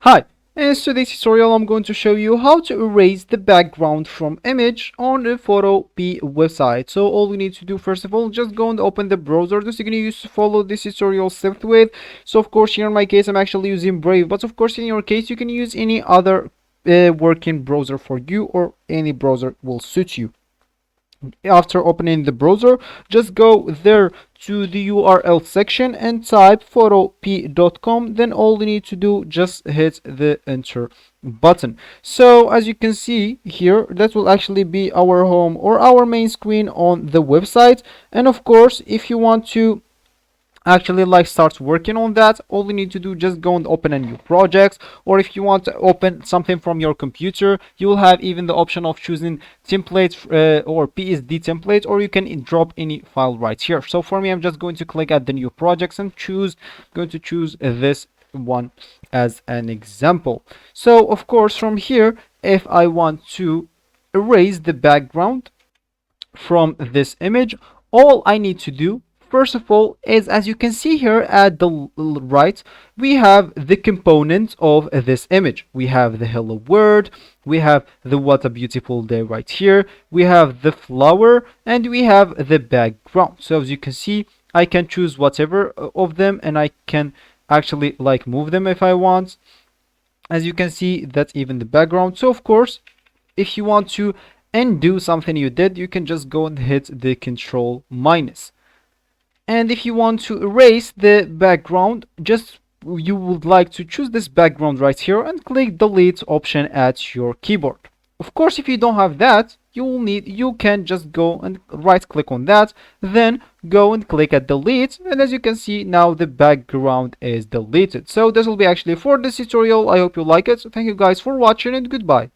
Hi, in today's tutorial I'm going to show you how to erase the background from image on the Photopea website. So all we need to do first of all, just go and open the browser that you're going to use to follow this tutorial step with. So of course here in my case I'm actually using Brave, but of course in your case you can use any other working browser for you, or any browser will suit you. After opening the browser, just go there to the URL section and type photopea.com. Then all you need to do, just hit the enter button. So as you can see here, that will actually be our home or our main screen on the website. And of course, if you want to actually start working on that, all you need to do, just go and open a new project, or if you want to open something from your computer, you will have even the option of choosing templates or PSD template, or you can drop any file right here. So for me, I'm just going to click at the new projects and going to choose this one as an example. So of course from here, if I want to erase the background from this image, all I need to do first of all is, as you can see here at the right, we have the components of this image. We have the hello world, we have the what a beautiful day right here, we have the flower, and we have the background. So as you can see, I can choose whatever of them, and I can actually move them if I want. As you can see, that's even the background. So of course, if you want to undo something you did, you can just go and hit the control minus. And if you want to erase the background, just you would like to choose this background right here and click delete option at your keyboard. Of course, if you don't have that, you can just go and right click on that, then go and click at delete, and as you can see, now the background is deleted. So this will be actually for this tutorial. I hope you like it. Thank you guys for watching, and goodbye.